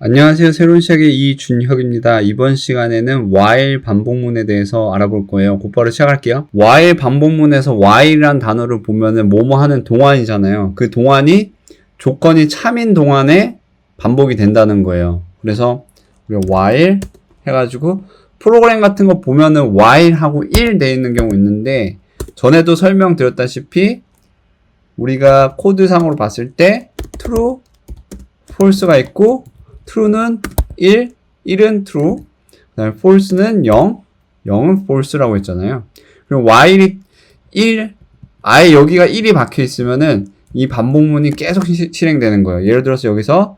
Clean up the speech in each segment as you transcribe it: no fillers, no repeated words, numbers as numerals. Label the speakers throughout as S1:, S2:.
S1: 안녕하세요. 새로운 시작의 이준혁입니다. 이번 시간에는 while 반복문에 대해서 알아볼 거예요. 곧바로 시작할게요. while 반복문에서 while이란 단어를 보면은 뭐뭐 하는 동안이잖아요. 그 동안이 조건이 참인 동안에 반복이 된다는 거예요. 그래서 우리가 while 해가지고 프로그램 같은 거 보면은 while 하고 1 돼 있는 경우 있는데, 전에도 설명드렸다시피 우리가 코드상으로 봤을 때 true, false가 있고 true는 1, 1은 true, 그 다음에 false는 0, 0은 false라고 했잖아요. 그럼 while이 1, 아예 여기가 1이 박혀 있으면은 이 반복문이 계속 실행되는 거예요. 예를 들어서 여기서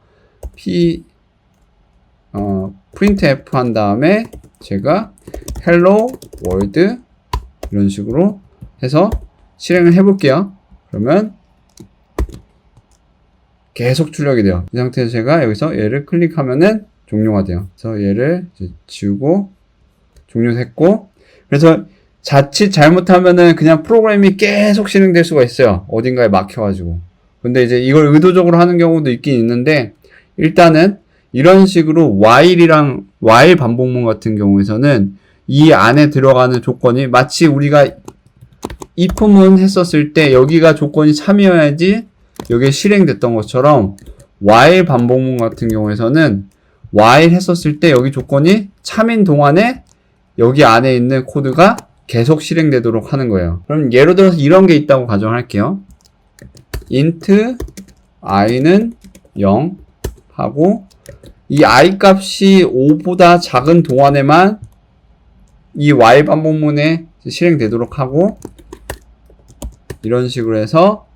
S1: printf 한 다음에 제가 hello world 이런 식으로 해서 실행을 해볼게요. 그러면 계속 출력이 돼요. 이 상태에서 제가 여기서 얘를 클릭하면은 종료가 돼요. 그래서 얘를 이제 지우고 종료했고, 그래서 자칫 잘못하면은 그냥 프로그램이 계속 실행될 수가 있어요. 어딘가에 막혀가지고. 근데 이제 이걸 의도적으로 하는 경우도 있긴 있는데, 일단은 이런 식으로 while 반복문 같은 경우에서는 이 안에 들어가는 조건이 마치 우리가 if문 했었을 때 여기가 조건이 참이어야지 여기에 실행됐던 것처럼 while 반복문 같은 경우에서는 while 했었을 때 여기 조건이 참인 동안에 여기 안에 있는 코드가 계속 실행되도록 하는 거예요. 그럼 예를 들어서 이런 게 있다고 가정할게요. int i는 0 하고 이 i 값이 5보다 작은 동안에만 이 while 반복문에 실행되도록 하고, 이런 식으로 해서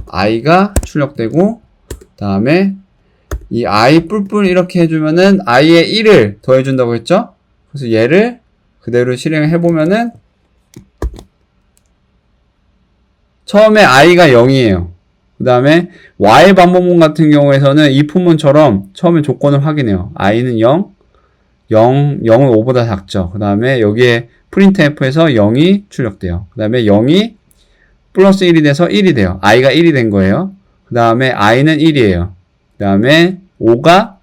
S1: i가 출력되고, 다음에 이 i 뿔뿔 이렇게 해주면은 i에 1을 더해준다고 했죠? 그래서 얘를 그대로 실행을 해보면은 처음에 i가 0이에요. 그 다음에 while 반복문 같은 경우에서는 if문처럼 처음에 조건을 확인해요. i는 0, 0은 5보다 작죠. 그 다음에 여기에 printf에서 0이 출력돼요. 그 다음에 0이 플러스 1이 돼서 1이 돼요. i가 1이 된 거예요. 그 다음에 i는 1이에요. 그 다음에 5가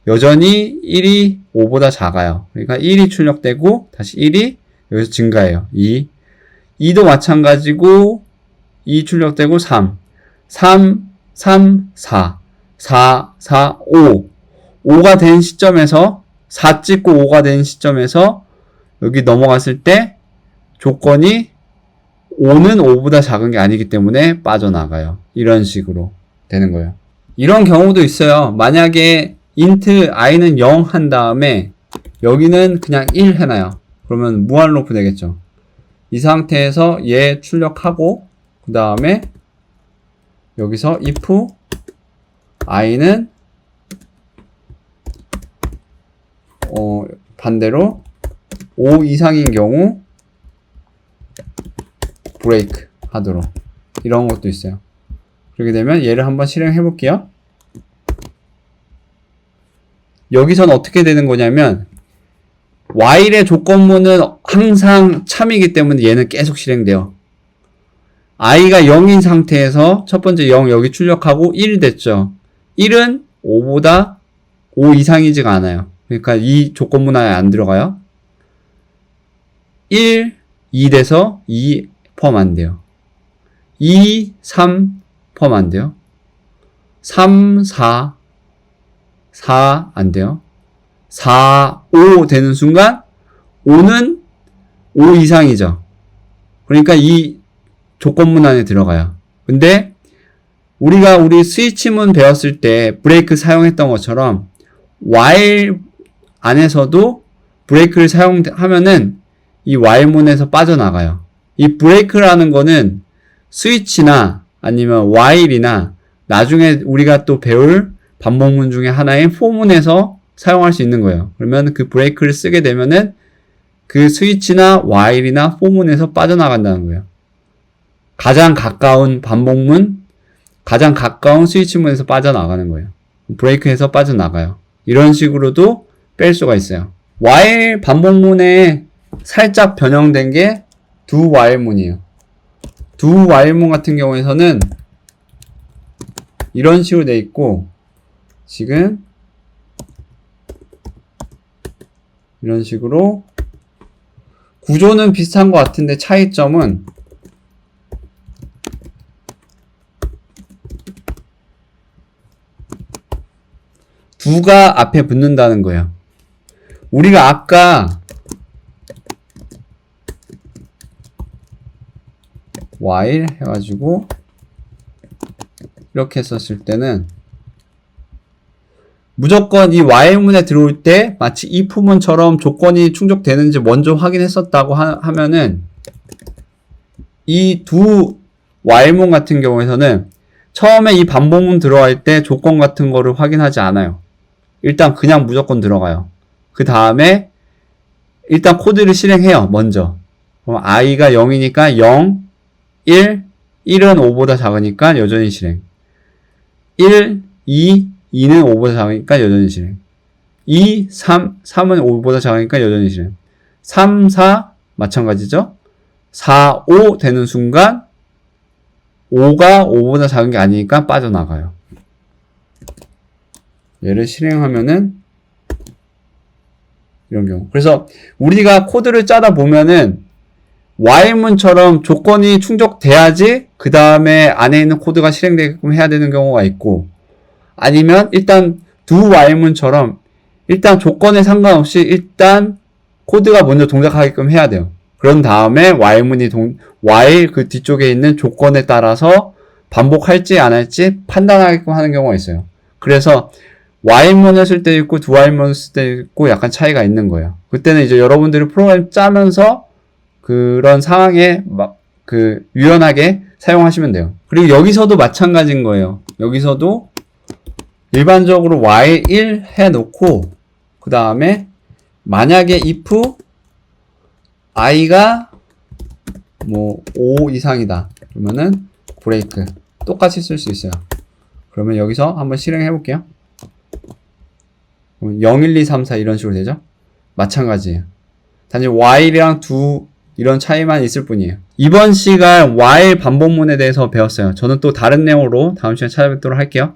S1: 여전히 1이 5보다 작아요. 그러니까 1이 출력되고 다시 1이 여기서 증가해요. 2도 마찬가지고 2 출력되고 3, 4, 5가 된 시점에서 4 찍고 5가 된 시점에서 여기 넘어갔을 때 조건이 5는 5보다 작은 게 아니기 때문에 빠져나가요. 이런 식으로 되는 거예요. 이런 경우도 있어요. 만약에 int i는 0 한 다음에 여기는 그냥 1 해놔요. 그러면 무한 루프 되겠죠. 이 상태에서 얘 출력하고, 그 다음에 여기서 if i는 반대로 5 이상인 경우 브레이크 하도록, 이런 것도 있어요. 그렇게 되면 얘를 한번 실행해 볼게요. 여기선 어떻게 되는 거냐면 while의 조건문은 항상 참이기 때문에 얘는 계속 실행돼요. i가 0인 상태에서 첫 번째 0 여기 출력하고 1 됐죠. 1은 5보다 5 이상이지가 않아요. 그러니까 이 조건문 안에 안 들어가요. 1, 2 돼서 2 포함 안 돼요. 2, 3 포함 안 돼요. 3, 4 안 돼요. 4, 5 되는 순간 5는 5 이상이죠. 그러니까 이 조건문 안에 들어가요. 근데 우리가 우리 스위치문 배웠을 때 브레이크 사용했던 것처럼 while 안에서도 브레이크를 사용하면은 이 while문에서 빠져나가요. 이 브레이크라는 거는 스위치나 아니면 while이나 나중에 우리가 또 배울 반복문 중에 하나인 for문에서 사용할 수 있는 거예요. 그러면 그 브레이크를 쓰게 되면은 그 스위치나 while이나 for문에서 빠져나간다는 거예요. 가장 가까운 반복문, 가장 가까운 스위치문에서 빠져나가는 거예요. 브레이크에서 빠져나가요. 이런 식으로도 뺄 수가 있어요. while 반복문에 살짝 변형된 게 do while문이에요. do while문 같은 경우에서는 이런 식으로 돼 있고, 지금 이런 식으로 구조는 비슷한 것 같은데 차이점은 두가 앞에 붙는다는 거예요. 우리가 아까 while 해가지고 이렇게 했었을 때는 무조건 이 while문에 들어올 때 마치 if문처럼 조건이 충족되는지 먼저 확인했었다고 하면은 이 두 while문 같은 경우에서는 처음에 이 반복문 들어갈 때 조건 같은 거를 확인하지 않아요. 일단 그냥 무조건 들어가요. 그 다음에 일단 코드를 실행해요. 먼저. 그럼 i가 0이니까 0, 1, 1은 5보다 작으니까 여전히 실행. 1, 2, 2는 5보다 작으니까 여전히 실행. 2, 3, 3은 5보다 작으니까 여전히 실행. 3, 4 마찬가지죠. 4, 5 되는 순간 5가 5보다 작은 게 아니니까 빠져나가요. 얘를 실행하면은 이런 경우. 그래서 우리가 코드를 짜다 보면은 while문처럼 조건이 충족돼야지 그 다음에 안에 있는 코드가 실행되게끔 해야 되는 경우가 있고, 아니면 일단 두 while문처럼 일단 조건에 상관없이 일단 코드가 먼저 동작하게끔 해야 돼요. 그런 다음에 while문이 while 그 뒤쪽에 있는 조건에 따라서 반복할지 안 할지 판단하게끔 하는 경우가 있어요. 그래서 while문을 쓸 때 있고 do while문을 쓸 때 있고 약간 차이가 있는 거예요. 그때는 이제 여러분들이 프로그램 짜면서 그런 상황에 유연하게 사용하시면 돼요. 그리고 여기서도 마찬가지인 거예요. 여기서도 일반적으로 while 1 해놓고 그 다음에 만약에 if i가 뭐 5 이상이다 그러면은 break 똑같이 쓸 수 있어요. 그러면 여기서 한번 실행해 볼게요. 0, 1, 2, 3, 4 이런 식으로 되죠? 마찬가지예요. 단지 while이랑 do 이런 차이만 있을 뿐이에요. 이번 시간 while 반복문에 대해서 배웠어요. 저는 또 다른 내용으로 다음 시간에 찾아뵙도록 할게요.